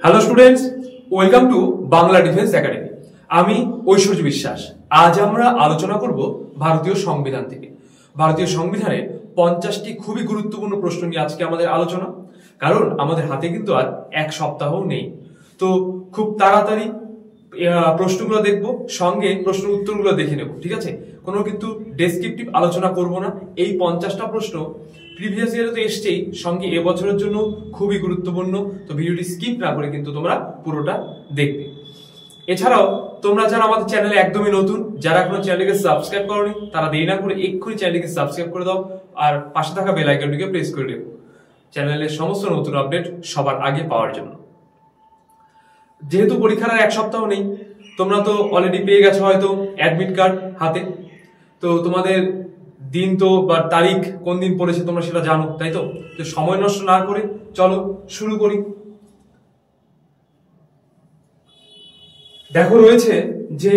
Hello students, welcome to Bangla defence academy. আমি ঐশ্বর্য বিশ্বাস। আজ আমরা আলোচনা করব ভারতীয় সংবিধান থেকে। ভারতীয় সংবিধানের 50টি খুবই গুরুত্বপূর্ণ প্রশ্ন নিয়ে আজকে আমাদের আলোচনা, কারণ আমাদের হাতে কিন্তু আর এক সপ্তাহও নেই। তো খুব তাড়াতাড়ি প্রশ্নগুলো দেখবো, সঙ্গে প্রশ্ন উত্তরগুলো দেখে নেব, ঠিক আছে? কোনো কিন্তু ডেসক্রিপটিভ আলোচনা করব না। এই 50টা প্রশ্ন প্রিভিয়াস ইয়ারে তো এসছেই, সঙ্গে এবছরের জন্য খুবই গুরুত্বপূর্ণ। তো ভিডিওটি স্কিপ না করে কিন্তু তোমরা পুরোটা দেখবে। এছাড়াও তোমরা যারা আমাদের চ্যানেলে একদমই নতুন, যারা এখনো চ্যানেলকে সাবস্ক্রাইব করোনি, তারা দেরি না করে এক্ষুনি চ্যানেলকে সাবস্ক্রাইব করে দাও আর পাশে থাকা বেল আইকনটিকে প্রেস করে দেবো চ্যানেলের সমস্ত নতুন আপডেট সবার আগে পাওয়ার জন্য। যেহেতু পরীক্ষার আর এক সপ্তাহ নেই, তোমরা তো অলরেডি পেয়ে গেছো হয়তো অ্যাডমিট কার্ড হাতে। তো তোমাদের দিন তো বা তারিখ কোন দিন পড়েছে তোমরা সেটা জানো, তাই তো? সময় নষ্ট না করে চলো শুরু করি। দেখো রয়েছে যে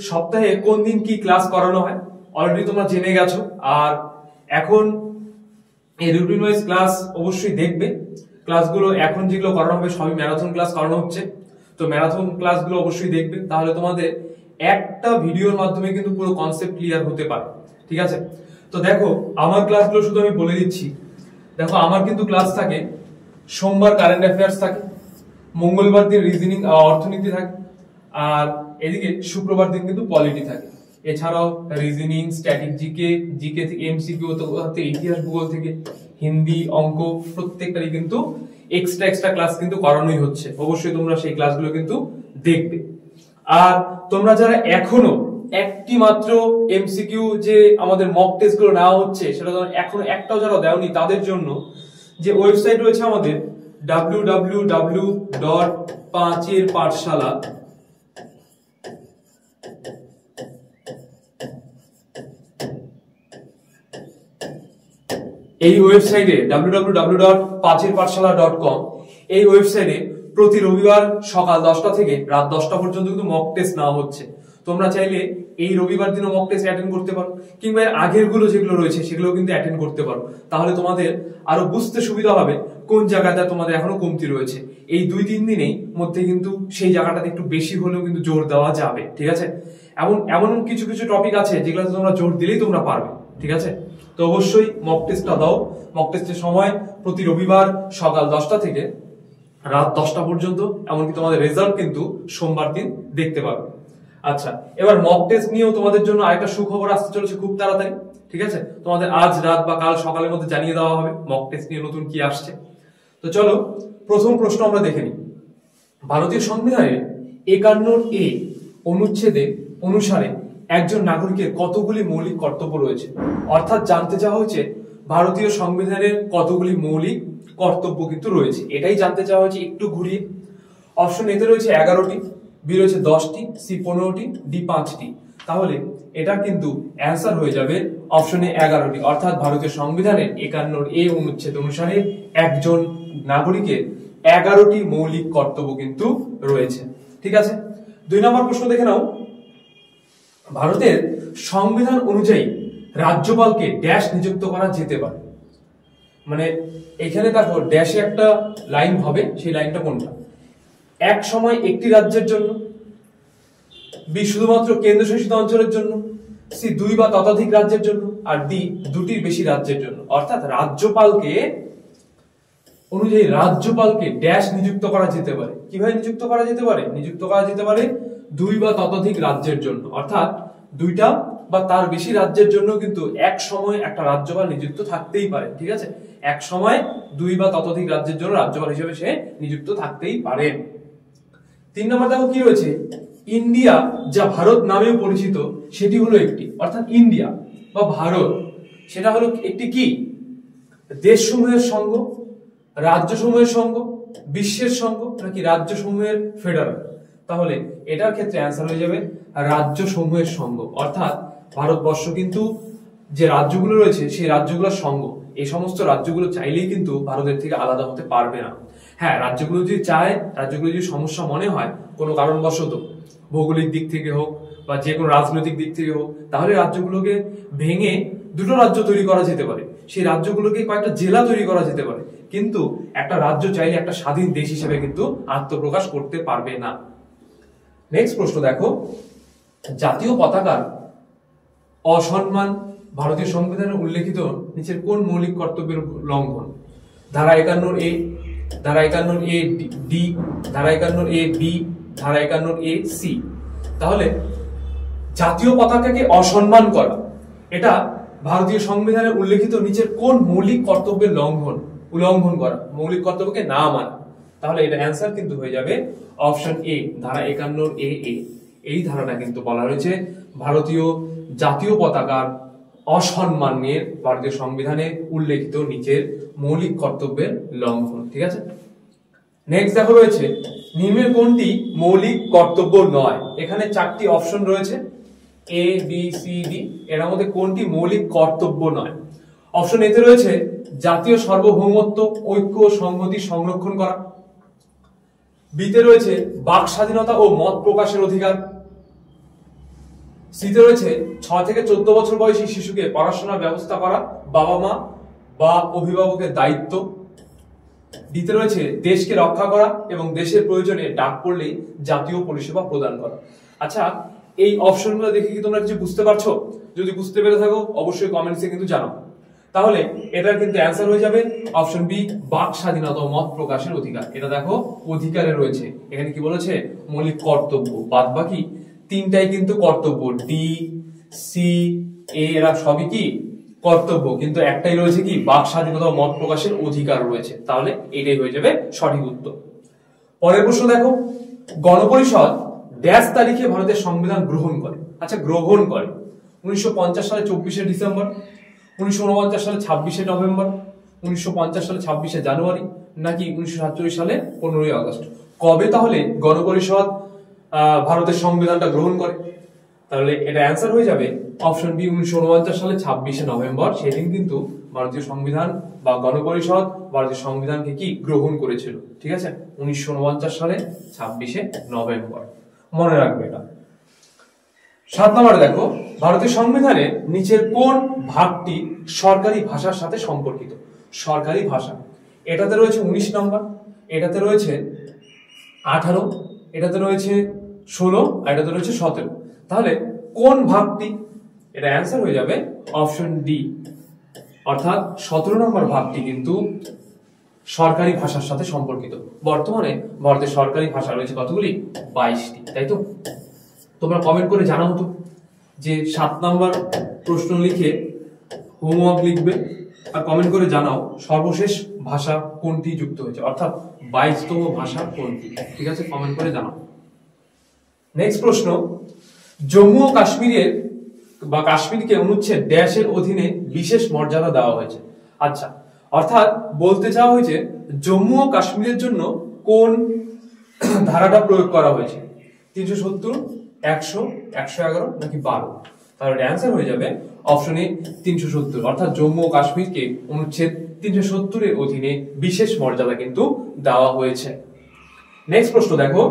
সপ্তাহে কোন দিন কি ক্লাস করানো হয়, অলরেডি তোমরা জেনে গেছো। আর এখন এই রুটিন ওয়াইজ ক্লাস অবশ্যই দেখবে। ক্লাসগুলো এখন যেগুলো করানো হবে সবই ম্যারাথন ক্লাস করানো হচ্ছে। তো ম্যারাথন ক্লাসগুলো অবশ্যই দেখবে, তাহলে তোমাদের একটা ভিডিওর মাধ্যমে কিন্তু পুরো কনসেপ্ট ক্লিয়ার হতে পারে, ঠিক আছে? তো দেখো আমার ক্লাসগুলো শুধু আমি বলে দিচ্ছি। দেখো আমার কিন্তু ক্লাস থাকে সোমবার কারেন্ট অ্যাফেয়ার্স থাকে, মঙ্গলবার দিন রিজনিং অর্থনীতি থাকে, আর এদিকে শুক্রবার দিন কিন্তু পলিটি থাকে। এছাড়াও রিজনিং, স্ট্যাটিক জিকে, জিকে থেকে এমসিকিউ, থেকে ইতিহাস, ভূগোল থেকে হিন্দি, অঙ্ক প্রত্যেকটারই কিন্তু এক্সট্রা ক্লাস কিন্তু করানোই হচ্ছে। অবশ্যই তোমরা সেই ক্লাসগুলো কিন্তু দেখবে। আর তোমরা যারা এখনো একটি মাত্র এমসিকিউ যে আমাদের মক টেস্ট গুলো নেওয়া হচ্ছে সেটা এখনো একটাও যারা দেওনি, তাদের জন্য যে ওয়েবসাইট রয়েছে আমাদের www.5erpathshala, এই ওয়েবসাইটে www.5erpathshala.com, এই ওয়েবসাইটে প্রতি রবিবার সকাল 10টা থেকে রাত 10টা পর্যন্ত কিন্তু মক টেস্ট নেওয়া হচ্ছে। তোমরা চাইলে এই রবিবার দিনও মক টেস্ট অ্যাটেন্ড করতে পারো, কিংবা এর আগের গুলো যেগুলো রয়েছে সেগুলো কিন্তু অ্যাটেন্ড করতে পারো। তাহলে তোমাদের আরো বুঝতে সুবিধা হবে কোন জায়গাটা তোমাদের এখনো কমতি রয়েছে। এই 2-3 দিনেই মধ্যে কিন্তু সেই জায়গাটাতে একটু বেশি হলেও কিন্তু জোর দেওয়া যাবে, ঠিক আছে? এমন কিছু টপিক আছে যেগুলোতে তোমরা জোর দিলেই তোমরা পারবে, ঠিক আছে? তো অবশ্যই মক টেস্টটা দাও। মক টেস্টের সময় প্রতি রবিবার সকাল 10টা থেকে রাত 10টা পর্যন্ত, এমনকি তোমাদের রেজাল্ট কিন্তু সোমবার দিন দেখতে পাবে। আচ্ছা, এবার মক টেস্ট নিয়েও তোমাদের জন্য আরেকটা সুখবর আসতে চলেছে খুব তাড়াতাড়ি, ঠিক আছে? তোমাদের আজ রাত বা কাল সকালের মধ্যে জানিয়ে দেওয়া হবে মক টেস্ট নিয়ে নতুন কি আসছে। তো চলো প্রথম প্রশ্ন আমরা দেখে নিই। ভারতীয় সংবিধানের 51A অনুচ্ছেদে অনুসারে একজন নাগরিকের কতগুলি মৌলিক কর্তব্য রয়েছে? অর্থাৎ জানতে চাওয়া হচ্ছে ভারতীয় সংবিধানের কতগুলি মৌলিক কর্তব্য কিন্তু রয়েছে, এটাই জানতে চাওয়া হয়েছে একটু ঘুরিয়ে। অপশন এতে রয়েছে 11টি, বি রয়েছে 10টি, সি 15টি, ডি 5টি। তাহলে এটা কিন্তু অ্যান্সার হয়ে যাবে অপশনে 11টি। অর্থাৎ ভারতীয় সংবিধানের 51A অনুচ্ছেদ অনুসারে একজন নাগরিকের 11টি মৌলিক কর্তব্য কিন্তু রয়েছে, ঠিক আছে? 2 নম্বর প্রশ্ন দেখে নাও। ভারতের সংবিধান অনুযায়ী রাজ্যপালকে ড্যাশ নিযুক্ত করা যেতে পারে। মানে এখানে দেখো ড্যাশে একটা লাইন হবে, সেই লাইনটা কোনটা? এক সময় একটি রাজ্যের জন্য, বি শুধুমাত্র কেন্দ্রশাসিত অঞ্চলের জন্য, সি 2 বা ততোধিক রাজ্যের জন্য, আর ডি 2টির বেশি রাজ্যের জন্য। অর্থাৎ রাজ্যপালকে ড্যাশ নিযুক্ত করা যেতে পারে। কিভাবে নিযুক্ত করা যেতে পারে? নিযুক্ত করা যেতে পারে 2 বা ততোধিক রাজ্যের জন্য। অর্থাৎ 2টা বা তার বেশি রাজ্যের জন্য কিন্তু এক সময় একটা রাজ্যপাল নিযুক্ত থাকতেই পারে, ঠিক আছে? এক সময় 2 বা ততোধিক রাজ্যের জন্য রাজ্যপাল হিসেবে সে নিযুক্ত থাকতেই পারে। 3 নম্বর দেখো কি রয়েছে। ইন্ডিয়া, যা ভারত নামেও পরিচিত, সেটি হলো একটি, অর্থাৎ ইন্ডিয়া বা ভারত সেটা হলো একটি কি? দেশসমূহের সংঘ, রাজ্যসমূহের সংঘ, বিশ্বের সংঘ, নাকি রাজ্যসমূহের ফেডারেল? তাহলে এটার ক্ষেত্রে অ্যান্সার হয়ে যাবে রাজ্যসমূহের সংঘ। অর্থাৎ ভারতবর্ষ কিন্তু যে রাজ্যগুলো রয়েছে সেই রাজ্যগুলোর সংঘ। এই সমস্ত রাজ্যগুলো চাইলেই কিন্তু ভারতের থেকে আলাদা হতে পারবে না। হ্যাঁ, রাজ্যগুলো যদি চায়, রাজ্যগুলো যদি সমস্যা মনে হয় কোনো কারণবশত, ভৌগোলিক দিক থেকে হোক বা যে কোনো রাজনৈতিক দিক থেকে হোক, তাহলে রাজ্যগুলোকে ভেঙে 2টো রাজ্য তৈরি করা যেতে পারে। সেই রাজ্যগুলোকে কয়েকটা জেলা তৈরি করা যেতে পারে। কিন্তু একটা রাজ্য চাইলে একটা স্বাধীন দেশ হিসেবে কিন্তু আত্মপ্রকাশ করতে পারবে না। নেক্সট প্রশ্ন দেখো, জাতীয় পতাকার অসম্মান ভারতীয় সংবিধানে উল্লেখিত নিচের কোন মৌলিক কর্তব্যের লঙ্ঘন? ধারা 51A, ধারা 51A ডি, ধারা 51A বি, ধারা 51A সি। তাহলে জাতীয় পতাকাকে অসম্মান করা এটা ভারতীয় সংবিধানে উল্লেখিত নিচের কোন মৌলিক কর্তব্যের উল্লঙ্ঘন করা, মৌলিক কর্তব্যকে না মানা। তাহলে এটা অ্যান্সার কিন্তু হয়ে যাবে অপশন এ, ধারা 51A এ। এই ধারাটা কিন্তু বলা হয়েছে ভারতীয় জাতীয় পতাকার অসম্মানের ভারতীয় সংবিধানে উল্লেখিত নিচের মৌলিক কর্তব্যের লঙ্ঘন। ঠিক আছে, নেক্সট দেখো রয়েছে নিম্নের কোনটি মৌলিক কর্তব্য নয়? এখানে 4টি অপশন রয়েছে, এ বি সি ডি। এর মধ্যে কোনটি মৌলিক কর্তব্য নয়? অপশন এতে রয়েছে জাতীয় সার্বভৌমত্ব, ঐক্য ও সংহতি সংরক্ষণ করা। বিতে রয়েছে বাক স্বাধীনতা ও মত প্রকাশের অধিকার। সিতে রয়েছে 6 থেকে 14 বছর বয়সী শিশুকে পড়াশোনার ব্যবস্থা করা বাবা মা বা অভিভাবকের দায়িত্ব। ডিতে রয়েছে দেশকে রক্ষা করা এবং দেশের প্রয়োজনে ডাক পড়লেই জাতীয় পরিষেবা প্রদান করা। আচ্ছা, এই অপশনগুলো দেখে কি তোমরা কিছু বুঝতে পারছো? যদি বুঝতে পেরে থাকো অবশ্যই কমেন্টসে কিন্তু জানাও। তাহলে এটার কিন্তু অ্যান্সার হয়ে যাবে অপশন বি, বাক স্বাধীনতা ও মত প্রকাশের অধিকার। এটা দেখো অধিকারে রয়েছে, এখানে কি বলেছে মৌলিক কর্তব্য, বাদ বাকি 3টাই কিন্তু কর্তব্য। ডি সি এ এরা সবই কি কর্তব্য, কিন্তু একটাই রয়েছে কি বাক স্বাধীনতা ও মত প্রকাশের অধিকার রয়েছে। তাহলে এটাই হয়ে যাবে সঠিক উত্তর। পরের প্রশ্ন দেখো, গণপরিষদ ড্যাশ তারিখে ভারতের সংবিধান গ্রহণ করে? আচ্ছা, গ্রহণ করে 1950 সালে 24শে ডিসেম্বর, 1949 সালে 26শে নভেম্বর, 1950 সালে 26শে জানুয়ারি, নাকি 1947 সালে 15ই আগস্ট? কবে তাহলে গণপরিষদ ভারতের সংবিধানটা গ্রহণ করে? তাহলে এটা অ্যান্সার হয়ে যাবে অপশন বি, 1949 সালে 26শে নভেম্বর। সেদিন কিন্তু ভারতীয় সংবিধান বা গণপরিষদ ভারতীয় সংবিধানকে কি গ্রহণ করেছিল। ঠিক আছে, 1949 সালে 26শে নভেম্বর, মনে রাখবে এটা। 7 নম্বরে দেখো, ভারতীয় সংবিধানে নিচের কোন ভাগটি সরকারি ভাষার সাথে সম্পর্কিত? সরকারি ভাষা, এটাতে রয়েছে 19 নম্বর, এটাতে রয়েছে 18, এটাতে রয়েছে 16, আর এটাতে রয়েছে 17। তাহলে কোন ভাগটি? এটা অ্যান্সার হয়ে যাবে অপশন ডি, অর্থাৎ 17 নম্বর ভাগটি কিন্তু সরকারি ভাষার সাথে সম্পর্কিত। বর্তমানে ভারতের সরকারি ভাষা রয়েছে কতগুলি? 22টি, তাই তো? তোমরা কমেন্ট করে জানাও তো যে 7 নম্বর প্রশ্ন লিখে হোমওয়ার্ক লিখবে, আর কমেন্ট করে জানাও সর্বশেষ ভাষা কোনটি যুক্ত হয়েছে, অর্থাৎ 22তম ভাষা কোনটি। ঠিক আছে, কমেন্ট করে জানাও। নেক্সট প্রশ্ন, জম্মু ও কাশ্মীরের বা কাশ্মীরকে অনুচ্ছেদ ড্যাশের অধীনে বিশেষ মর্যাদা দেওয়া হয়েছে? আচ্ছা, অর্থাৎ বলতে চাওয়া হয়েছে জম্মু ও কাশ্মীরের জন্য কোন ধারাটা প্রয়োগ করা হয়েছে? 370, 100, 111 নাকি 12? তাহলে অ্যান্সার হয়ে যাবে অপশন এ 370, অর্থাৎ জম্মু ও কাশ্মীরকে অনুচ্ছেদ 370 এর অধীনে বিশেষ মর্যাদা কিন্তু দেওয়া হয়েছে। নেক্সট প্রশ্ন দেখো,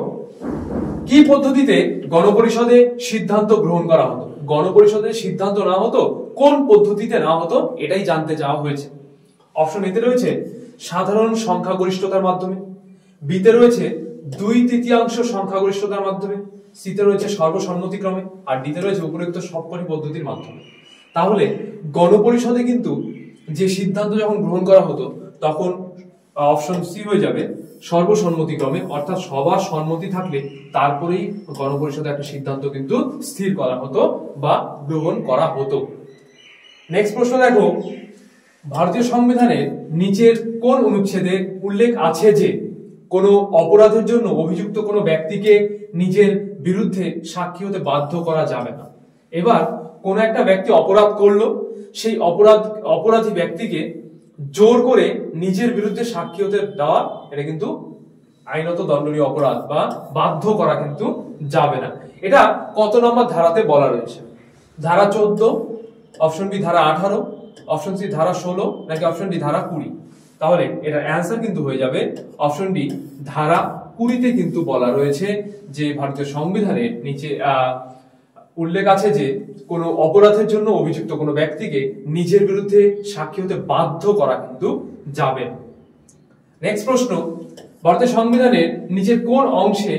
কি পদ্ধতিতে গণপরিষদে সিদ্ধান্ত গ্রহণ করা হতো? গণপরিষদের সিদ্ধান্ত না হতো কোন পদ্ধতিতে না হতো, এটাই জানতে চাওয়া হয়েছে। অপশন এতে রয়েছে সাধারণ সংখ্যাগরিষ্ঠতার মাধ্যমে, বিতে রয়েছে 2/3 সংখ্যাগরিষ্ঠতার মাধ্যমে, সিতে রয়েছে সর্বসম্মতিক্রমে, আর ডিতে রয়েছে উপরোক্ত সবকটি পদ্ধতির মাধ্যমে। তাহলে গণপরিষদে কিন্তু যে সিদ্ধান্ত যখন গ্রহণ করা হতো তখন অপশন সি হয়ে যাবে সর্বসম্মতিক্রমে, অর্থাৎ সবার সম্মতি থাকলে তারপরেই গণপরিষদে একটা সিদ্ধান্ত কিন্তু স্থির করা হতো বা গ্রহণ করা হতো। নেক্সট প্রশ্ন দেখো, ভারতীয় সংবিধানের নিচের কোন অনুচ্ছেদে উল্লেখ আছে যে কোনো অপরাধের জন্য অভিযুক্ত কোনো ব্যক্তিকে নিজের বিরুদ্ধে সাক্ষী হতে বাধ্য করা যাবে না? এবার কোন একটা ব্যক্তি অপরাধ করলো, সেই অপরাধী ব্যক্তিকে জোর করে নিজের বিরুদ্ধে সাক্ষী হতে দেওয়া, এটা কিন্তু আইনত দণ্ডনীয় অপরাধ বা বাধ্য করা কিন্তু যাবে না। এটা কত নম্বর ধারাতে বলা রয়েছে? ধারা 14, অপশন বি ধারা 18, অপশন সি ধারা 16, নাকি অপশন ডি ধারা 20? তাহলে এটার অ্যান্সার কিন্তু হয়ে যাবে অপশন ডি ধারা 20তে কিন্তু বলা রয়েছে যে ভারতীয় সংবিধানের নিচে উল্লেখ আছে যে কোনো অপরাধের জন্য অভিযুক্ত কোনো ব্যক্তিকে নিজের বিরুদ্ধে সাক্ষী হতে বাধ্য করা কিন্তু যাবে। নেক্সট প্রশ্ন, ভারতের সংবিধানের নিচের কোন অংশে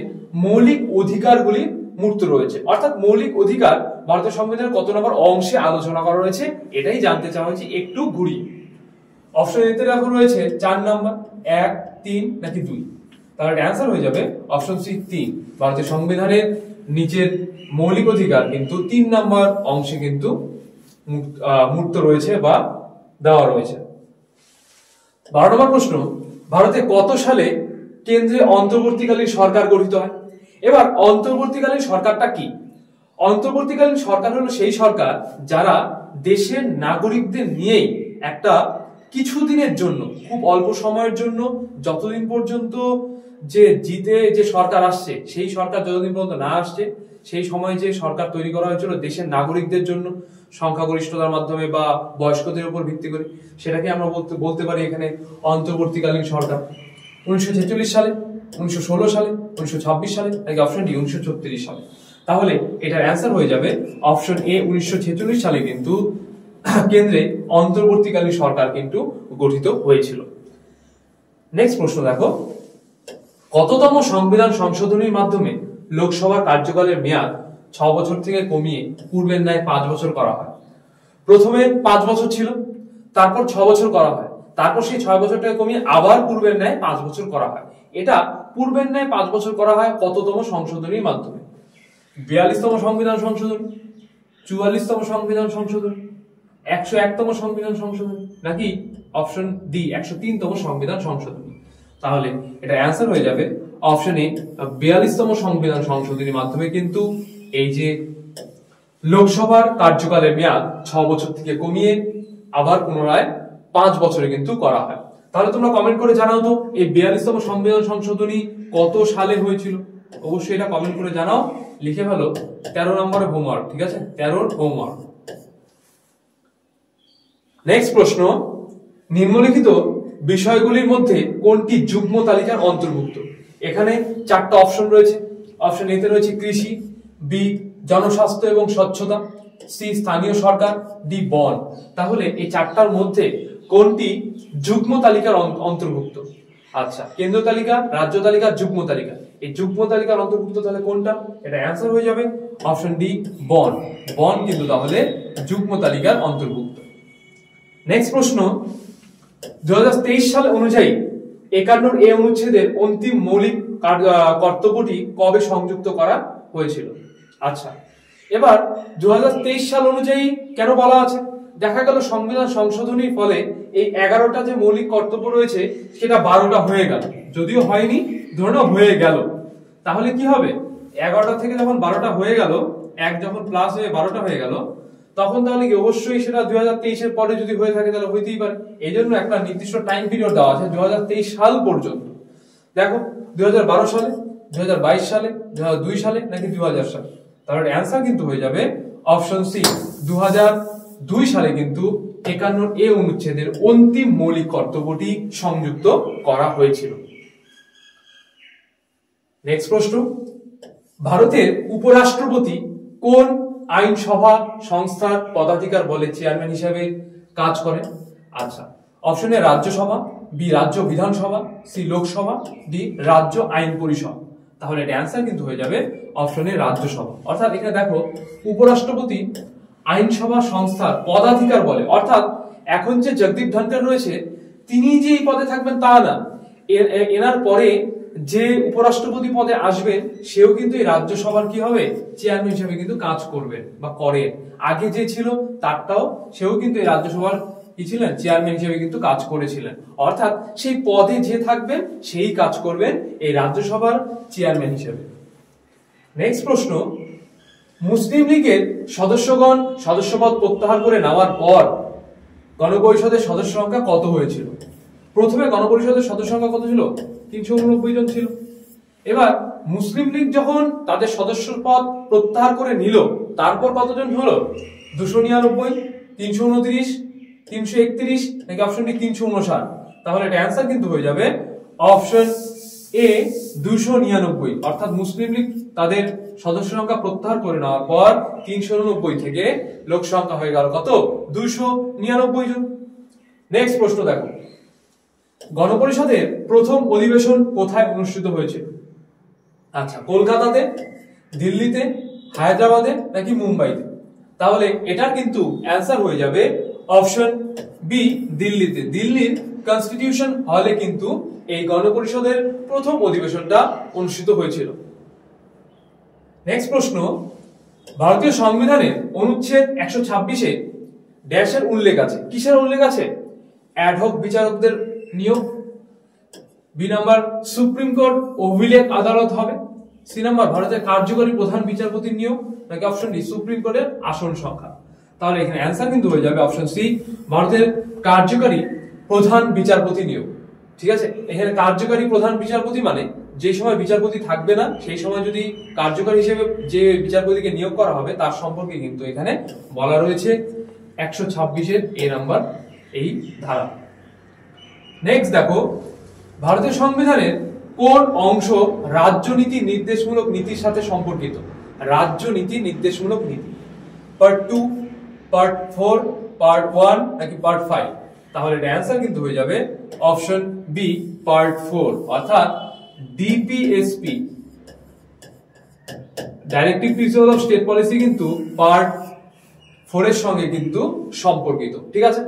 মৌলিক অধিকারগুলি মূর্ত রয়েছে? অর্থাৎ মৌলিক অধিকার ভারতের সংবিধানের কত নম্বর অংশে আলোচনা করা রয়েছে এটাই জানতে চাওয়া হয়েছে একটু ঘুরিয়ে। অপশন এতে দেখো রয়েছে 4 নাম্বার, 1, 3 নাকি 2। তাহলে অ্যান্সার হয়ে যাবে অপশন সি 3। ভারতের সংবিধানের নিচের মৌলিক অধিকার কিন্তু 3 নাম্বার অংশে কিন্তু মূর্ত রয়েছে বা দেওয়া রয়েছে। 12 নম্বর প্রশ্ন, ভারতে কত সালে কেন্দ্রে অন্তর্বর্তীকালীন সরকার গঠিত হয়? এবার অন্তর্বর্তীকালীন সরকারটা কি? অন্তর্বর্তীকালীন সরকার হলো সেই সরকার যারা দেশের নাগরিকদের নিয়েই একটা কিছুদিনের জন্য, খুব অল্প সময়ের জন্য, যতদিন পর্যন্ত যে সরকার আসছে সেই সরকার যতদিন পর্যন্ত না আসছে সেই সময় যে সরকার তৈরি করা হয়েছিল দেশের নাগরিকদের জন্য সংখ্যাগরিষ্ঠতার মাধ্যমে বা বয়স্কদের উপর ভিত্তি করে, সেটাকে আমরা বলতে পারি এখানে অন্তর্বর্তীকালীন সরকার। 1946 সালে, 1916 সালে, 1926 সালে নাকি অপশন ডি 1936 সালে? তাহলে এটার অ্যান্সার হয়ে যাবে অপশন এ 1946 সালে কিন্তু কেন্দ্রে অন্তর্বর্তীকালীন সরকার কিন্তু গঠিত হয়েছিল। নেক্সট প্রশ্ন দেখো, কততম সংবিধান সংশোধনীর মাধ্যমে লোকসভার কার্যকালের মেয়াদ 6 বছর থেকে কমিয়ে পূর্বের ন্যায় 5 বছর করা হয়? প্রথমে 5 বছর ছিল, তারপর 6 বছর করা হয়, তারপর সেই 6 বছরটাকে কমিয়ে আবার পূর্বের ন্যায় 5 বছর করা হয়। এটা পূর্বের ন্যায় 5 বছর করা হয় কততম সংশোধনীর মাধ্যমে? 42তম সংবিধান সংশোধনী, 44তম সংবিধান সংশোধনী, 101তম সংবিধান সংশোধনী নাকি অপশন ডি 103তম সংবিধান সংশোধনী? তাহলে এটা অ্যান্সার হয়ে যাবে অপশন এ 42তম সংবিধান সংশোধনীর মাধ্যমে কিন্তু এই যে লোকসভার কার্যকালের মেয়াদ 6 বছর থেকে কমিয়ে আবার পুনরায় 5 বছরে কিন্তু করা হয়। তাহলে তোমরা কমেন্ট করে জানাও তো এই 42তম সংবিধান সংশোধনী কত সালে হয়েছিল? অবশ্যই এটা কমেন্ট করে জানাও, লিখে ফেলো 13 নম্বরের হোমওয়ার্ক, ঠিক আছে? 13 হোমওয়ার্ক। নেক্সট প্রশ্ন, নিম্নলিখিত বিষয়গুলির মধ্যে কোনটি যুগ্ম তালিকার অন্তর্ভুক্ত? এখানে 4টা অপশন রয়েছে। অপশন এ তে রয়েছে কৃষি, বি জনস্বাস্থ্য এবং স্বচ্ছতা, সি স্থানীয় সরকার, ডি বন। তাহলে এই 4টার মধ্যে কোনটি যুগ্ম তালিকার অন্তর্ভুক্ত? আচ্ছা, কেন্দ্র তালিকা, রাজ্য তালিকা, যুগ্ম তালিকা। এই যুগ্ম তালিকার অন্তর্ভুক্ত তাহলে কোনটা? এটা অ্যান্সার হয়ে যাবে অপশন ডি বন। বন কিন্তু তাহলে যুগ্ম তালিকার অন্তর্ভুক্ত। নেক্সট প্রশ্ন, 2023 সাল অনুযায়ী 51 এ অনুচ্ছেদের অন্তিম মৌলিক কর্তব্যটি কবে সংযুক্ত করা হয়েছিল? আচ্ছা, এবার 2023 সাল অনুযায়ী কেন বলা আছে? দেখা গেল সংবিধান সংশোধনীর ফলে এই 11টা যে মৌলিক কর্তব্য রয়েছে সেটা 12টা হয়ে গেল, যদিও হয়নি, ধরে নাও হয়ে গেল। তাহলে কি হবে? 11টা থেকে যখন 12টা হয়ে গেল, এক যখন প্লাস হয়ে 12টা হয়ে গেল, তখন তাহলে কি অবশ্যই সেটা 2023 এর পরে যদি হয়ে থাকে তাহলে হইতেই পারে। এই জন্য একটা নির্দিষ্ট টাইম পিরিয়ড দেওয়া আছে 2023 সাল পর্যন্ত। দেখো 2012 সালে, 2022 সালে, 2002 সালে নাকি 2000 সালে? তাহলে অ্যান্সার কিন্তু হয়ে যাবে অপশন সি 2002 সালে কিন্তু 51 এ অনুচ্ছেদের অন্তিম মৌলিক কর্তব্যটি সংযুক্ত করা হয়েছিল। নেক্সট প্রশ্ন, ভারতের উপরাষ্ট্রপতি কোন আইনসভা সংস্থার পদাধিকার বলে চেয়ারম্যান হিসেবে কাজ করেন? আচ্ছা, অপশন এ রাজ্যসভা, বি রাজ্য বিধানসভা, সি লোকসভা, ডি রাজ্য আইন পরিষদ। তাহলে এটা অ্যান্সার কিন্তু হয়ে যাবে অপশন এ রাজ্যসভা। অর্থাৎ এখানে দেখো উপরাষ্ট্রপতি আইনসভা সংস্থার পদাধিকার বলে, অর্থাৎ এখন যে জগদীপ ধনখড় রয়েছে তিনি যে এই পদে থাকবেন তা না, এনার পরে যে উপরাষ্ট্রপতি পদে আসবেন সেও কিন্তু এই রাজ্যসভার কি হবে? চেয়ারম্যান হিসেবে কিন্তু কাজ করবেন বা করেন। আগে যে ছিল তারটাও সেও কিন্তু এই রাজ্যসভার কি ছিলেন? চেয়ারম্যান হিসেবে কিন্তু কাজ করেছিলেন। অর্থাৎ সেই পদে যে থাকবেন সেই কাজ করবেন এই রাজ্যসভার চেয়ারম্যান হিসেবে। নেক্সট প্রশ্ন, মুসলিম লীগের সদস্যগণ সদস্যপদ প্রত্যাহার করে নেওয়ার পর গণপরিষদের সদস্য সংখ্যা কত হয়েছিল? প্রথমে গণপরিষদের সদস্য সংখ্যা কত ছিল? 389 জন ছিল। এবার মুসলিম লীগ যখন তাদের সদস্য পদ প্রত্যাহার করে নিল তারপর কতজন হলো? 299, 329, 331 নাকি অপশন ডি 359? তাহলে এটা অ্যান্সার কিন্তু হয়ে যাবে অপশন এ 299। অর্থাৎ মুসলিম লীগ তাদের সদস্য সংখ্যা প্রত্যাহার করে নেওয়ার পর 389 থেকে লোক সংখ্যা হয়ে গেল কত? 299 জন। নেক্সট প্রশ্ন দেখো, গণপরিষদের প্রথম অধিবেশন কোথায় অনুষ্ঠিত হয়েছিল? আচ্ছা, কলকাতাতে, দিল্লিতে, হায়দ্রাবাদে নাকি মুম্বাইতে? তাহলে এটার কিন্তু অ্যান্সার হয়ে যাবে অপশন বি, দিল্লিতে। দিল্লির কনস্টিটিউশন হলে কিন্তু এই গণপরিষদের প্রথম অধিবেশনটা অনুষ্ঠিত হয়েছিল। নেক্সট প্রশ্ন, ভারতীয় সংবিধানের অনুচ্ছেদ 126-এ ড্যাশের উল্লেখ আছে। কিসের উল্লেখ আছে? অ্যাডহক বিচারকদের নিয়োগ। বি নাম্বার, সুপ্রিম কোর্ট অভিলেখ আদালত হবে। সি নাম্বার, ভারতের কার্যকরী প্রধান বিচারপতির নিয়োগ, নাকি অপশন ডি, সুপ্রিম কোর্টের আসন সংখ্যা? তাহলে এখানে অ্যান্সার কিন্তু হয়ে যাবে অপশন সি, ভারতের কার্যকরী প্রধান বিচারপতি নিয়োগ। ঠিক আছে, এখানে কার্যকরী প্রধান বিচারপতি মানে যে সময় বিচারপতি থাকবে না সেই সময় যদি কার্যকরী হিসেবে যে বিচারপতিকে নিয়োগ করা হবে তার সম্পর্কে কিন্তু এখানে বলা রয়েছে 126-এর এ নাম্বার এই ধারা। নেক্সট দেখো, ভারতীয় সংবিধানের কোন অংশ রাজ্যনীতি নির্দেশমূলক নীতির সাথে সম্পর্কিত? রাজ্যনীতি নির্দেশমূলক নীতি, পার্ট 2, পার্ট 4, পার্ট 1 নাকি পার্ট 5? তাহলে এর অ্যান্সার কিন্তু হয়ে যাবে অপশন বি, পার্ট 4, অর্থাৎ DPSP, directive principle of state policy কিন্তু পার্ট 4 এর সঙ্গে কিন্তু সম্পর্কিত। ঠিক আছে,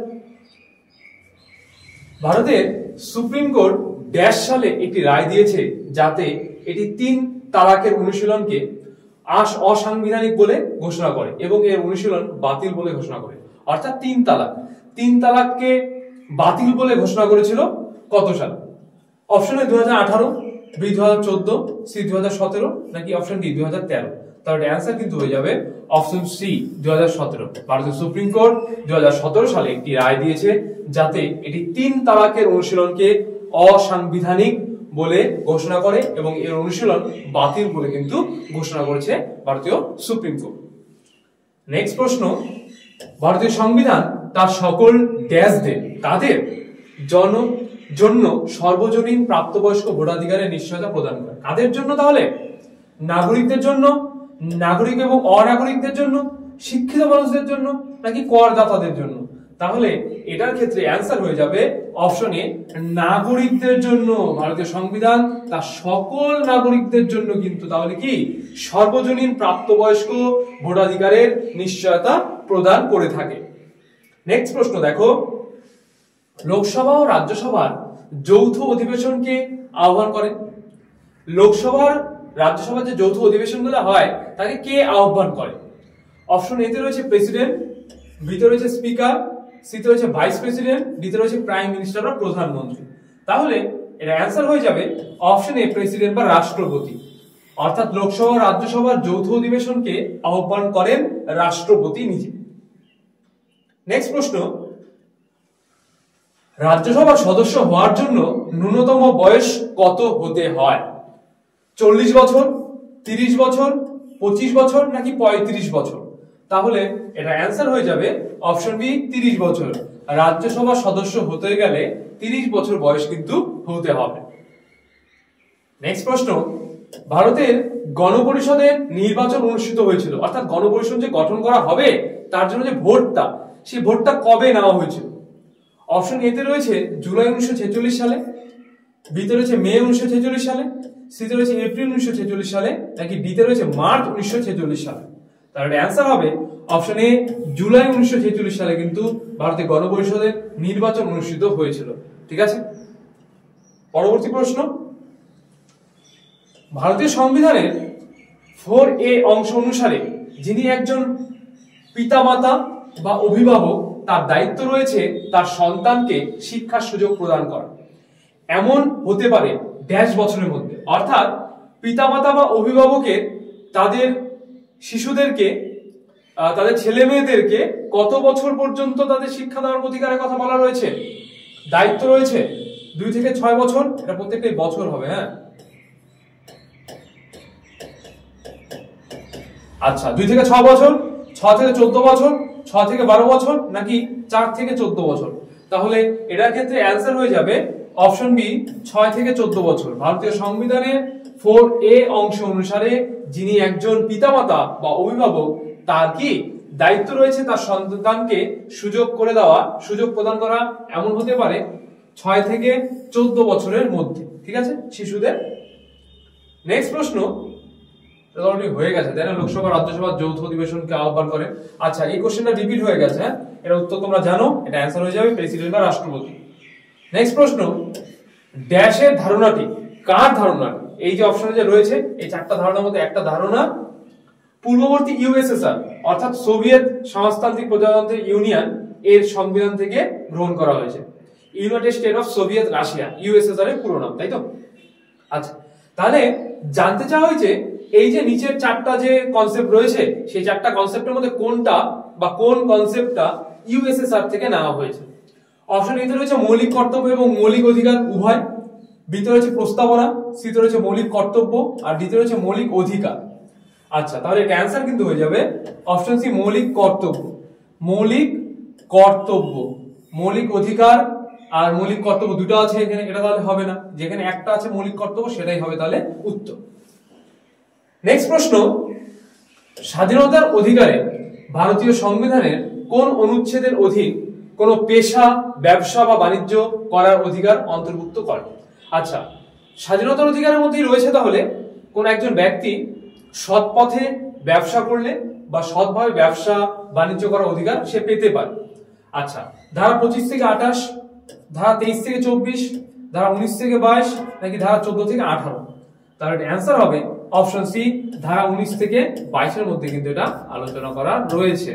ভারতের সুপ্রিম কোর্ট ড্যাশ সালে একটি রায় দিয়েছে যাতে এটি 3 তালাকের অনুশীলনকে অসাংবিধানিক বলে ঘোষণা করে এবং এর অনুশীলন বাতিল বলে ঘোষণা করে। অর্থাৎ 3 তালাককে বাতিল বলে ঘোষণা করেছিল কত সাল? অপশন এ 2018, বি 2014, সি 2017 নাকি অপশন ডি 2013? তাহলে অ্যান্সার কিন্তু হয়ে যাবে অপশন সি, 2017। ভারতের সুপ্রিম কোর্ট 2017 সালে একটি রায় দিয়েছে যাতে এটি 3 তালাকের অনুশীলনকে অসাংবিধানিক বলে ঘোষণা করে এবং এর অনুশীলন বাতিল বলে কিন্তু ঘোষণা করেছে ভারতীয় সুপ্রিম কোর্ট। নেক্সট প্রশ্ন, ভারতীয় সংবিধান তার সকল ড্যাশদের তাদের জন্য সর্বজনীন প্রাপ্তবয়স্ক ভোটাধিকারের নিশ্চয়তা প্রদান করে। কাদের জন্য? তাহলে নাগরিকদের জন্য, নাগরিক এবং অনাগরিকদের জন্য, শিক্ষিত মানুষদের জন্য নাকি করদাতাদের জন্য? তাহলে এটার ক্ষেত্রে অ্যান্সার হয়ে যাবে অপশন এ, নাগরিকদের জন্য। ভারতীয় সংবিধান তার সকল নাগরিকদের জন্য কিন্তু তাহলে কি সর্বজনীন প্রাপ্তবয়স্ক ভোটাধিকারের নিশ্চয়তা প্রদান করে থাকে। নেক্সট প্রশ্ন দেখো, লোকসভা ও রাজ্যসভার যৌথ অধিবেশনকে আহ্বান করে? লোকসভার রাজ্যসভার যে যৌথ অধিবেশনগুলো হয় তাকে কে আহ্বান করে? অপশন এ তে রয়েছে প্রেসিডেন্ট, বি তে রয়েছে স্পিকার, সি তে রয়েছে ভাইস প্রেসিডেন্ট, ডি তে রয়েছে প্রাইম মিনিস্টার বা প্রধানমন্ত্রী। তাহলে এর অ্যান্সার হয়ে যাবে অপশন এ, প্রেসিডেন্ট বা রাষ্ট্রপতি। অর্থাৎ লোকসভা ও রাজ্যসভার যৌথ অধিবেশনকে আহ্বান করেন রাষ্ট্রপতি নিজে। নেক্সট প্রশ্ন, রাজ্যসভার সদস্য হওয়ার জন্য ন্যূনতম বয়স কত হতে হয়? 40 বছর, 30 বছর, 25 বছর নাকি 35 বছর? তাহলে এটা অ্যান্সার হয়ে যাবে অপশন বি, 30 বছর। রাজ্যসভার সদস্য হতে গেলে 30 বছর বয়স কিন্তু হতে হবে। নেক্সট প্রশ্ন, ভারতের গণপরিষদের নির্বাচন অনুষ্ঠিত হয়েছিল, অর্থাৎ গণপরিষদ যে গঠন করা হবে তার জন্য যে ভোটটা, সেই ভোটটা কবে নেওয়া হয়েছিল? অপশন এ তে রয়েছে জুলাই 1946 সালে, বি তে রয়েছে মে 1946 সালে, সি তে রয়েছে এপ্রিল 1946 সালে নাকি ডি তে রয়েছে মার্চ 1946 সালে? তাহলে অ্যান্সার হবে অপশন এ, জুলাই 1946 সালে কিন্তু ভারতের গণপরিষদের নির্বাচন অনুষ্ঠিত হয়েছিল। ঠিক আছে, পরবর্তী প্রশ্ন, ভারতীয় সংবিধানের 4A অংশ অনুসারে যিনি একজন পিতামাতা বা অভিভাবক তার দায়িত্ব রয়েছে তার সন্তানকে শিক্ষার সুযোগ প্রদান করা। এমন হতে পারে ড্যাশ বছরের মধ্যে। অর্থাৎ পিতামাতা বা অভিভাবকের তাদের শিশুদেরকে, তাদের ছেলে মেয়েদেরকে কত বছর পর্যন্ত তাদের শিক্ষা দেওয়ার অধিকারের কথা বলা রয়েছে, দায়িত্ব রয়েছে? 2 থেকে 6 বছর। এটা প্রত্যেকটাই বছর হবে। হ্যাঁ, আচ্ছা, 2 থেকে 6 বছর, 6 থেকে 14 বছর, 6 থেকে 12 বছর নাকি 4 থেকে 14 বছর? তাহলে এটার ক্ষেত্রে অ্যান্সার হয়ে যাবে অপশন বি, 6 থেকে 14 বছর। ভারতীয় সংবিধানের 4A অংশ অনুসারে যিনি একজন পিতামাতা বা অভিভাবক তার কি দায়িত্ব রয়েছে তার সন্তানকে সুযোগ করে দেওয়া, সুযোগ প্রদান করা। এমন হতে পারে 6 থেকে 14 বছরের মধ্যে, ঠিক আছে, শিশুদের। নেক্সট প্রশ্ন, অলরেডি হয়ে গেছে তাই না, লোকসভা রাজ্যসভা যৌথ অধিবেশনকে আহ্বান করে। আচ্ছা, এই কোশ্চেনটা রিপিট হয়ে গেছে, হ্যাঁ, এর উত্তর তোমরা জানো, এটা অ্যান্সার হয়ে যাবে প্রেসিডেন্ট বা রাষ্ট্রপতি। নেক্সট প্রশ্ন, ড্যাশের ধারণাটি কার ধারণা? এই যে অপশনে যে রয়েছে এই 4টা ধারণার মধ্যে একটা ধারণা পূর্ববর্তী ইউএসএসআর অর্থাৎ সোভিয়েত সমাজতান্ত্রিক প্রজাতন্ত্র ইউনিয়ন এর সংবিধান থেকে গ্রহণ করা হয়েছে। United state of Soviet Russia, USSR এর পুরো নাম, তাই তো? আচ্ছা, তাহলে জানতে চাওয়া হয়েছে এই যে নিচের 4টা যে কনসেপ্ট রয়েছে সেই 4টা কনসেপ্টের মধ্যে কোনটা বা কোন কনসেপ্টটা ইউএসএসআর থেকে নেওয়া হয়েছে। অপশন এতে রয়েছে মৌলিক কর্তব্য এবং মৌলিক অধিকার উভয়, বিতে রয়েছে প্রস্তাবনা, সিতে রয়েছে মৌলিক কর্তব্য, আর ডিতে রয়েছে মৌলিক অধিকার। আচ্ছা, তাহলে এটা অ্যান্সার কিন্তু হয়ে যাবে অপশন সি, মৌলিক কর্তব্য। মৌলিক কর্তব্য, মৌলিক অধিকার আর মৌলিক কর্তব্য দুটো আছে এখানে, এটা তাহলে হবে না, যেখানে একটা আছে মৌলিক কর্তব্য সেটাই হবে তাহলে উত্তর। নেক্সট প্রশ্ন, স্বাধীনতার অধিকারে ভারতীয় সংবিধানের কোন অনুচ্ছেদের অধীন কোন পেশা, ব্যবসা বা বাণিজ্য করার অধিকার অন্তর্ভুক্ত করে? আচ্ছা, স্বাধীনতার অধিকারের মধ্যেই রয়েছে তাহলে কোন একজন ব্যক্তি সৎ পথে ব্যবসা করলে বা সৎভাবে ব্যবসা বাণিজ্য করার অধিকার সে পেতে পারে। আচ্ছা, ধারা 25 থেকে 28, ধারা 23 থেকে 24, ধারা 19 থেকে 22, নাকি ধারা 14 থেকে 18? তাহলে এটা অ্যান্সার হবে অপশন সি, ধারা 19 থেকে 22 এর মধ্যে কিন্তু এটা আলোচনা করা রয়েছে।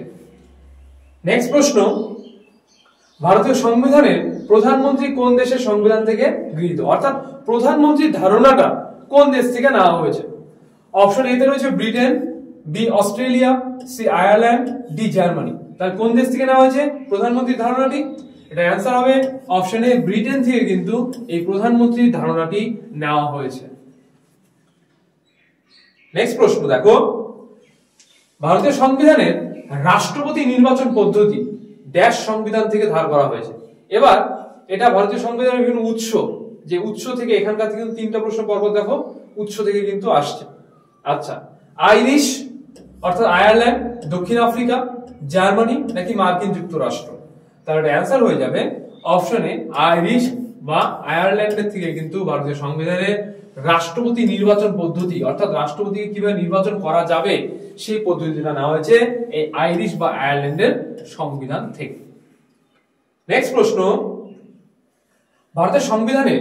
নেক্সট প্রশ্ন, ভারতীয় সংবিধানের প্রধানমন্ত্রী কোন দেশের সংবিধান থেকে গৃহীত? অর্থাৎ প্রধানমন্ত্রীর ধারণাটা কোন দেশ থেকে নেওয়া হয়েছে? অপশন এতে রয়েছে Britain, B Australia, C Ireland, D Germany. তাহলে কোন দেশ থেকে নেওয়া হয়েছে প্রধানমন্ত্রীর ধারণাটি? এটা অ্যান্সার হবে অপশন এ, ব্রিটেন থেকে কিন্তু এই প্রধানমন্ত্রীর ধারণাটি নেওয়া হয়েছে। নেক্সট প্রশ্ন দেখো, ভারতীয় সংবিধানের রাষ্ট্রপতি নির্বাচন পদ্ধতি ড্যাশ সংবিধান থেকে ধার করা হয়েছে। এবার এটা ভারতীয় সংবিধানের বিভিন্ন উৎস, যে উৎস থেকে এখানকার থেকে 3টা প্রশ্ন পরপর দেখো, উৎস থেকে কিন্তু আসছে। আচ্ছা, আইরিশ অর্থাৎ আয়ারল্যান্ড, দক্ষিণ আফ্রিকা, জার্মানি, নাকি মার্কিন যুক্তরাষ্ট্র? তাহলে এটা অ্যান্সার হয়ে যাবে অপশনে আইরিশ বা আয়ারল্যান্ডের থেকে কিন্তু ভারতীয় সংবিধানের রাষ্ট্রপতি নির্বাচন পদ্ধতি অর্থাৎ রাষ্ট্রপতিকে কিভাবে নির্বাচন করা যাবে সেই পদ্ধতিটা নেওয়া হয়েছে এই আইরিশ বা আয়ারল্যান্ডের সংবিধান থেকে। নেক্সট প্রশ্ন, ভারতের সংবিধানে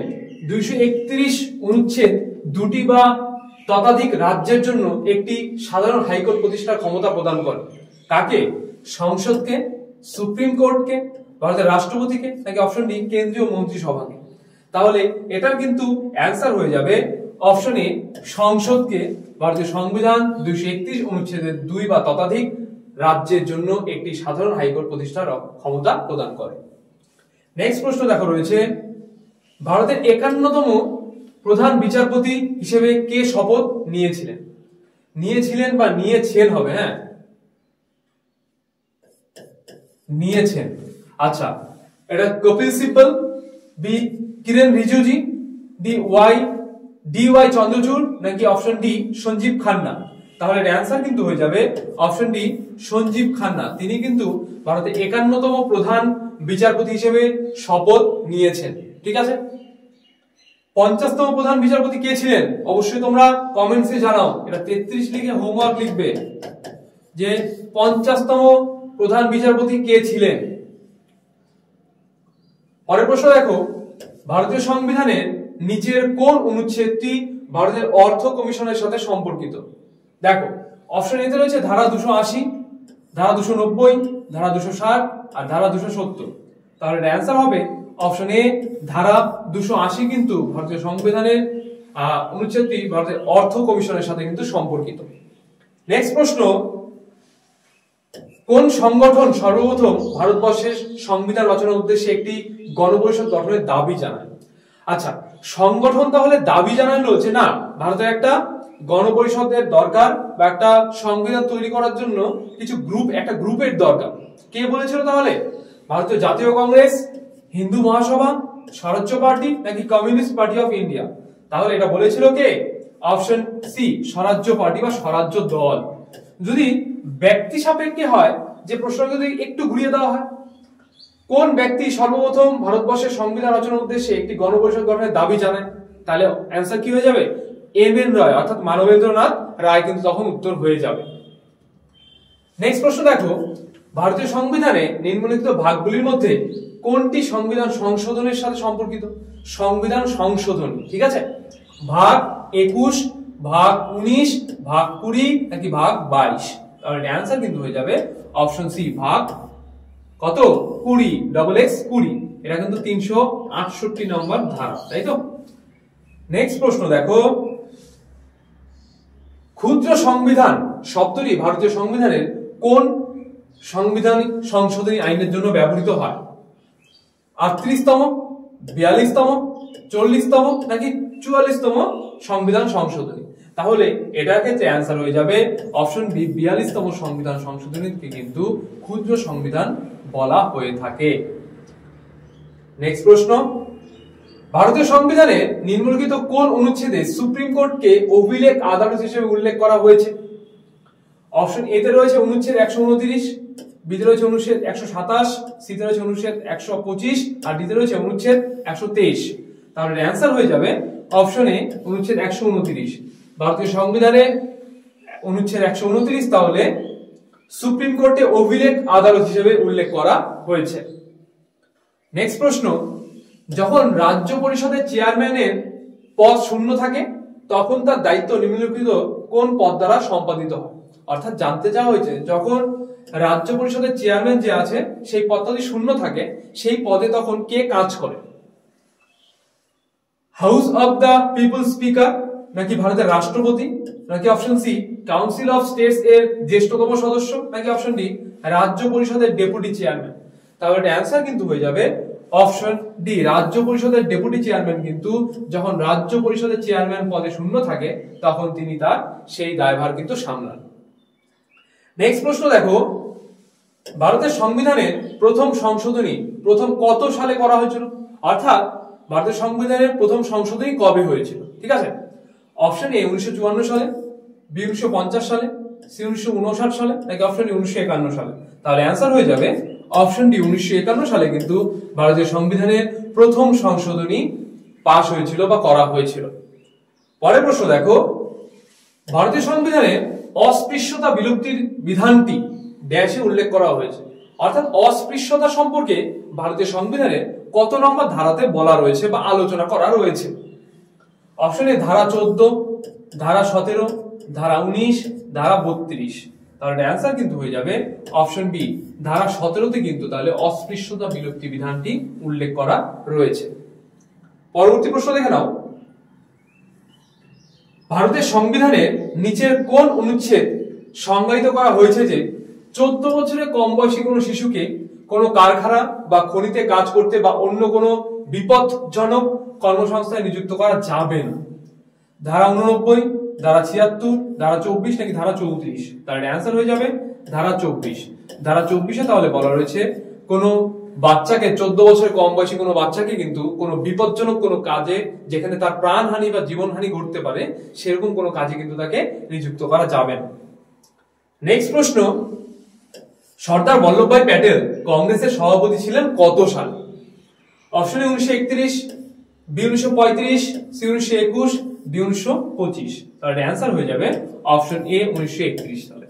231 অনুচ্ছেদ দুটি বা ততোধিক রাজ্যের জন্য একটি সাধারণ হাইকোর্ট প্রতিষ্ঠার ক্ষমতা প্রদান করে। কাকে? সংসদকে, সুপ্রিম কোর্টকে, ভারতের রাষ্ট্রপতিকে, নাকি অপশন ডি কেন্দ্রীয় মন্ত্রিসভাকে? তাহলে এটার কিন্তু অ্যান্সার হয়ে যাবে অপশন এ, সংসদকে ভারতীয় সংবিধান 231 অনুচ্ছেদের 2 বা ততোধিক রাজ্যের জন্য একটি সাধারণ হাইকোর্ট প্রতিষ্ঠার ক্ষমতা প্রদান করে। নেক্সট প্রশ্ন দেখো রয়েছে, ভারতের 51তম প্রধান বিচারপতি হিসেবে কে শপথ নিয়েছিলেন? নিয়েছিলেন বা নিয়েছেন হবে, হ্যাঁ, নিয়েছেন। আচ্ছা, এটা Kapil Sibal, B Kiren Rijiju, D Y Chandrachud, নাকি অপশন ডি সঞ্জীব খান্না? তাহলে এর অ্যান্সার কিন্তু হয়ে যাবে অপশন ডি সঞ্জীব খান্না। তিনি কিন্তু ভারতের 51তম প্রধান বিচারপতি হিসেবে শপথ নিয়েছেন। ঠিক আছে, 50তম প্রধান বিচারপতি কে ছিলেন? অবশ্যই তোমরা কমেন্টসে জানাও, এটা 33 লিখে হোমওয়ার্ক লিখবে যে 50তম প্রধান বিচারপতি কে ছিলেন। পরের প্রশ্ন দেখো, ভারতীয় সংবিধানের নিচের কোন অনুচ্ছেদটি ভারতের অর্থ কমিশনের সাথে সম্পর্কিত? দেখো, অপশন এতে রয়েছে ধারা 280, ধারা 290, ধারা 260 আর ধারা 270। তাহলে এর অ্যান্সার হবে অপশন এ, ধারা 280 কিন্তু ভারতীয় সংবিধানের অনুচ্ছেদটি ভারতের অর্থ কমিশনের সাথে কিন্তু সম্পর্কিত। নেক্সট প্রশ্ন, কোন সংগঠন সর্বপ্রথম ভারতবর্ষের সংবিধান রচনার উদ্দেশ্যে একটি গণপরিষদ গঠনের দাবি জানায়? আচ্ছা, সংগঠন তাহলে দাবি জানালো যে না, ভারতের একটা গণপরিষদের দরকার বা একটা সংবিধান তৈরি করার জন্য কিছু গ্রুপ, একটা গ্রুপের দরকার। কে বলেছিল তাহলে? ভারতীয় জাতীয় কংগ্রেস, হিন্দু মহাসভা, স্বরাজ্য পার্টি, নাকি কমিউনিস্ট পার্টি অফ ইন্ডিয়া? তাহলে এটা বলেছিল কে? অপশন সি, স্বরাজ্য পার্টি বা স্বরাজ্য দল। যদি ব্যক্তি সাপেক্ষে হয়, যে প্রশ্ন যদি একটু ঘুরিয়ে দেওয়া হয়, কোন ব্যক্তি সর্বপ্রথম ভারতবর্ষের সংবিধান রচনার উদ্দেশ্যে একটি গণপরিষদ গঠনের দাবি জানায়? তাহলে অ্যান্সার কি হয়ে যাবে? এম.এন. রয় অর্থাৎ মানবেন্দ্রনাথ রায় কিন্তু তখন উত্তর হয়ে যাবে। নেক্সট প্রশ্ন দেখো, ভারতীয় সংবিধানে নিম্নলিখিত ভাগগুলির মধ্যে কোনটি সংবিধান সংশোধনের সাথে সম্পর্কিত? সংবিধান সংশোধন, ঠিক আছে? ভাগ 21, ভাগ 19, ভাগ 20 নাকি ভাগ 22? তাহলে অ্যান্সার কিন্তু হয়ে যাবে অপশন সি, ভাগ কত? 20, ডবল এক্স 20। এটা কিন্তু 368 নম্বর ধারা, তাই তো? নেক্সট প্রশ্ন দেখো, ক্ষুদ্র সংবিধান শব্দটি ভারতীয় সংবিধানের কোন সাংবিধানিক সংশোধনী আইনের জন্য ব্যবহৃত হয়? 38তম, 42তম, 40তম নাকি 44তম সংবিধান সংশোধনী? তাহলে এটার ক্ষেত্রে অ্যান্সার হয়ে যাবে অপশন বি, 42তম সংবিধান সংশোধনীকে কিন্তু ক্ষুদ্র সংবিধান বলা হয়ে থাকে। নেক্সট প্রশ্ন, ভারতীয় সংবিধানে নিম্নলিখিত কোন অনুচ্ছেদে সুপ্রিম কোর্টকে অভিলেখ আদালত হিসেবে উল্লেখ করা হয়েছে? অপশন এ তে রয়েছে অনুচ্ছেদ 129, বি তে রয়েছে অনুচ্ছেদ 127, সি তে রয়েছে অনুচ্ছেদ 125 আর ডি তে রয়েছে অনুচ্ছেদ 123। তাহলে অ্যান্সার হয়ে যাবে অপশন এ, অনুচ্ছেদ 129। ভারতীয় সংবিধানে অনুচ্ছেদ 129 তাহলে সুপ্রিম কোর্টে অভিলেখ আদালত হিসেবে উল্লেখ করা হয়েছে। নেক্সট প্রশ্ন, যখন রাজ্য পরিষদের চেয়ারম্যানের পদ শূন্য থাকে তখন তার দায়িত্ব নিম্নলিখিত কোন পদ দ্বারা সম্পাদিত হয়? অর্থাৎ জানতে চাওয়া হয়েছে যখন রাজ্য পরিষদের চেয়ারম্যান যে আছে সেই পদটা যদি শূন্য থাকে সেই পদে তখন কে কাজ করে? House of the people speaker নাকি ভারতের রাষ্ট্রপতি নাকি option C council of states এর জ্যেষ্ঠতম সদস্য নাকি অপশন ডি রাজ্য পরিষদের ডেপুটি চেয়ারম্যান? তাহলে এটা অ্যান্সার কিন্তু হয়ে যাবে অপশন ডি, রাজ্য পরিষদের ডেপুটি চেয়ারম্যান কিন্তু যখন রাজ্য পরিষদের চেয়ারম্যান পদে শূন্য থাকে তখন তিনি তার সেই দায়ভার কিন্তু সামলান। নেক্সট প্রশ্ন দেখো, ভারতের সংবিধানের প্রথম সংশোধনী প্রথম কত সালে করা হয়েছিল? অর্থাৎ ভারতের সংবিধানের প্রথম সংশোধনী কবে হয়েছিল? ঠিক আছে, অপশন এ 1954 সালে, বি 1950 সালে, সি 1959 সালে নাকি অপশন ডি 1951 সালে? তাহলে অ্যান্সার হয়ে যাবে অপশন ডি, 1951 সালে কিন্তু ভারতীয় সংবিধানের প্রথম সংশোধনী পাশ হয়েছিল বা করা হয়েছিল। পরের প্রশ্ন দেখো, ভারতীয় সংবিধানে অস্পৃশ্যতা বিলুপ্তির বিধানটি ড্যাশে উল্লেখ করা হয়েছে। অর্থাৎ অস্পৃশ্যতা সম্পর্কে ভারতীয় সংবিধানের কত নম্বর ধারাতে বলা রয়েছে বা আলোচনা করা রয়েছে? অপশন এ ধারা 14, ধারা 17, ধারা 19, ধারা 32। তাহলে অ্যান্সার কিন্তু হয়ে যাবে অপশন বি, ধারা 17তে কিন্তু তাহলে অস্পৃশ্যতা বিলুপ্তি বিধানটি উল্লেখ করা রয়েছে। পরবর্তী প্রশ্ন দেখে নাও, ভারতের সংবিধানের নিচের কোন অনুচ্ছেদ সংজ্ঞায়িত করা হয়েছে যে 14 বছরের কম বয়সী কোনো শিশুকে কোনো কারখানা বা খনিতে কাজ করতে বা অন্য কোনো বিপদজনক কর্মসংস্থায় নিযুক্ত করা যাবে না? ধারা 89, ধারা 76, ধারা 24 নাকি ধারা 34? তাহলে অ্যান্সার হয়ে যাবে ধারা 24। ধারা 24-এ তাহলে বলা রয়েছে কোনো বাচ্চাকে 14 বছরের কম বয়সী কোনো বাচ্চাকে কিন্তু কোনো বিপজ্জনক কোনো কাজে যেখানে তার প্রাণহানি বা জীবনহানি ঘটতে পারে সেরকম কোনো কাজে কিন্তু তাকে নিযুক্ত করা যাবে না। নেক্সট প্রশ্ন, সর্দার বল্লভভাই প্যাটেল কংগ্রেসের সভাপতি ছিলেন কত সালে? Option A 1931, B 1935, C 1921, D 1925। তাহলে অ্যান্সার হয়ে যাবে অপশন এ 1931 সালে।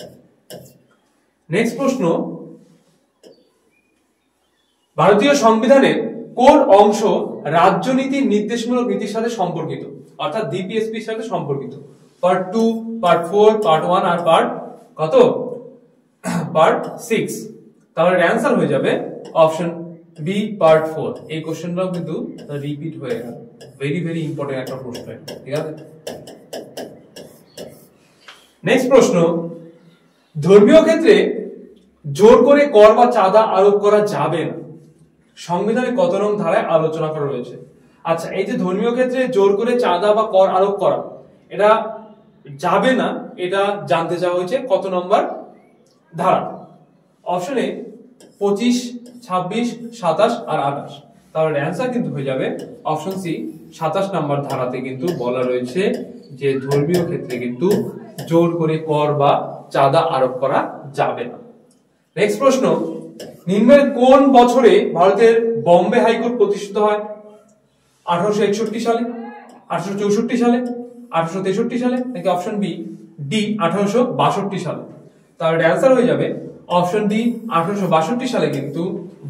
নেক্সট প্রশ্ন, ভারতীয় সংবিধানের কোন অংশ রাজ্যনীতির নির্দেশমূলক নীতির সাথে সম্পর্কিত? অর্থাৎ ডিপিএসপির সাথে সম্পর্কিত? পার্ট 2, পার্ট 4, পার্ট 1 আর পার্ট কত? পার্ট 6। তাহলে অ্যান্সার হয়ে যাবে অপশন বি, পার্ট 4। এই কোশ্চেনটাও কিন্তু রিপিট হয়ে গেল, ভেরি ভেরি ইম্পর্টেন্ট একটা প্রশ্ন, ঠিক আছে? নেক্সট প্রশ্ন, ধর্মীয় ক্ষেত্রে জোর করে কর বা চাঁদা আরোপ করা যাবে না সংবিধানে কত নং ধারায় আলোচনা করা রয়েছে? আচ্ছা, এই যে ধর্মীয় ক্ষেত্রে জোর করে চাঁদা বা কর আরোপ করা এটা যাবে না, এটা জানতে চাওয়া হয়েছে কত নম্বর ধারা? অপশন এ 25, 26, 27 আর 28। তাহলে অ্যান্সার কিন্তু হয়ে যাবে অপশন সি, 27 নম্বর ধারাতে কিন্তু বলা রয়েছে যে ধর্মীয় ক্ষেত্রে কিন্তু জোর করে কর বা চাঁদা আরোপ করা যাবে না। নেক্সট প্রশ্ন, নিম্নের কোন বছরে ভারতের বম্বে হাইকোর্ট প্রতিষ্ঠিত হয়? 1861 সালে, 1864 সালে, 1863 সালে, নাকি অপশন বি ডি 1862 সালে? তাহলে অ্যান্সার হয়ে যাবে অপশন ডি 1862 সালে কিন্তু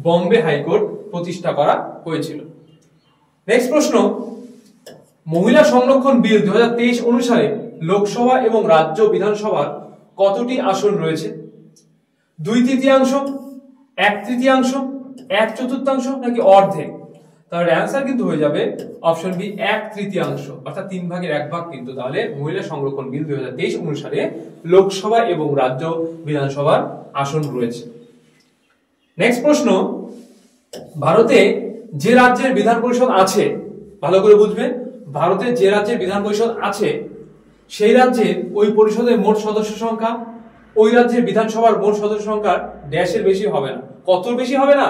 বম্বে হাইকোর্ট প্রতিষ্ঠা করা হয়েছিল। নেক্সট প্রশ্ন, মহিলা সংরক্ষণ বিল 2023 অনুসারে লোকসভা এবং রাজ্য বিধানসভার কতটি আসন রয়েছে? 2/3, 1/3, 1/4, নাকি অর্ধেক? তাহলে অ্যান্সার কিন্তু হয়ে যাবে অপশন বি 1/3, অর্থাৎ 3/1 কিন্তু তাহলে মহিলা সংরক্ষণ বিল 2023 অনুসারে লোকসভা এবং রাজ্য বিধানসভার আসন রয়েছে। নেক্সট প্রশ্ন, ভারতে যে রাজ্যের বিধান পরিষদ আছে, ভালো করে বুঝবেন, ভারতের যে রাজ্যের বিধান পরিষদ আছে সেই রাজ্যের ওই পরিষদের মোট সদস্য সংখ্যা ওই রাজ্যের বিধানসভার মোট সদস্য সংখ্যার ড্যাশের বেশি হবে না। কত বেশি হবে না?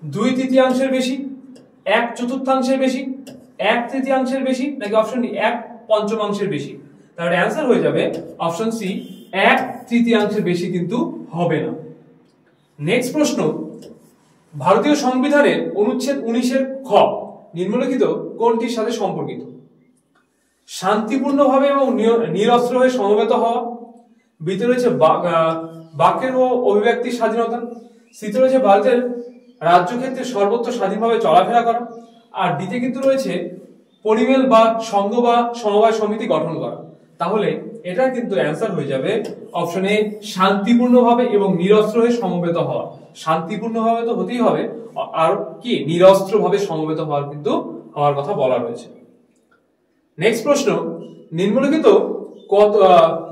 2/3 বেশি, 1/4 বেশি, 1/3 বেশি, নাকি অপশন ডি 1/5 বেশি? তাহলে অ্যান্সার হয়ে যাবে অপশন সি 1/3 বেশি কিন্তু হবে না। নেক্সট প্রশ্ন, ভারতীয় সংবিধানের অনুচ্ছেদ 19 খ নিম্নলিখিত কোনটির সাথে সম্পর্কিত? শান্তিপূর্ণভাবে এবং নিরস্ত্র হয়ে সমবেত হওয়া, বিতে রয়েছে বাক্যের ও অভিব্যক্তির স্বাধীনতা, সিতে রয়েছে ভারতের রাজ্য ক্ষেত্রে সর্বত্র স্বাধীনভাবে চলাফেরা করা, আর ডিতে কিন্তু রয়েছে পরিমেল বা সংঘ বা সমবায় সমিতি গঠন করা। তাহলে এটা কিন্তু অ্যান্সার হয়ে যাবে অপশন এ শান্তিপূর্ণভাবে এবং নিরস্ত্র হয়ে সমবেত হওয়া। শান্তিপূর্ণভাবে তো হতেই হবে, আর কি নিরস্ত্রভাবে সমবেত হওয়ার কিন্তু হওয়ার কথা বলা রয়েছে। নেক্সট প্রশ্ন,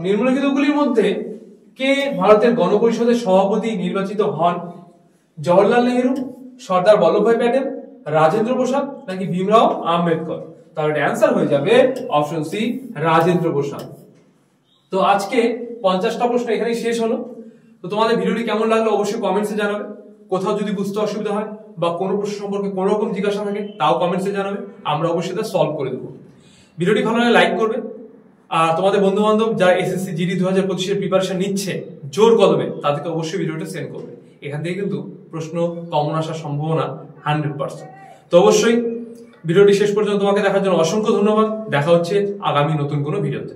নিম্নলিখিতগুলির মধ্যে কে ভারতের গণপরিষদের সভাপতি নির্বাচিত হন? জওহরলাল নেহেরু, সর্দার বল্লভভাই প্যাটেল, রাজেন্দ্র প্রসাদ, নাকি ভীমরাও আম্বেদকর? তাহলে অ্যান্সার হয়ে যাবে অপশন সি রাজেন্দ্র প্রসাদ। তো আজকে 50টা প্রশ্ন এখানেই শেষ হলো। তো তোমাদের ভিডিওটি কেমন লাগলো অবশ্যই কমেন্টসে জানাবে। কোথাও যদি বুঝতে অসুবিধা হয় বা কোনো প্রশ্ন সম্পর্কে কোনো রকম জিজ্ঞাসা থাকে তাও কমেন্টসে জানাবে, আমরা অবশ্যই তা সলভ করে দেবো। ভিডিওটি ভালো লাগলে লাইক করবে, আর তোমাদের বন্ধু বান্ধব যারা এসএসসি জিডি 2025 এর প্রিপারেশন নিচ্ছে জোর কদমে তাদেরকে অবশ্যই ভিডিওটা সেন্ড করবে। এখান থেকে কিন্তু প্রশ্ন কমন আসার সম্ভাবনা 100%। তো অবশ্যই ভিডিওটি শেষ পর্যন্ত তোমাকে দেখার জন্য অসংখ্য ধন্যবাদ। দেখা হচ্ছে আগামী নতুন কোনো ভিডিওতে।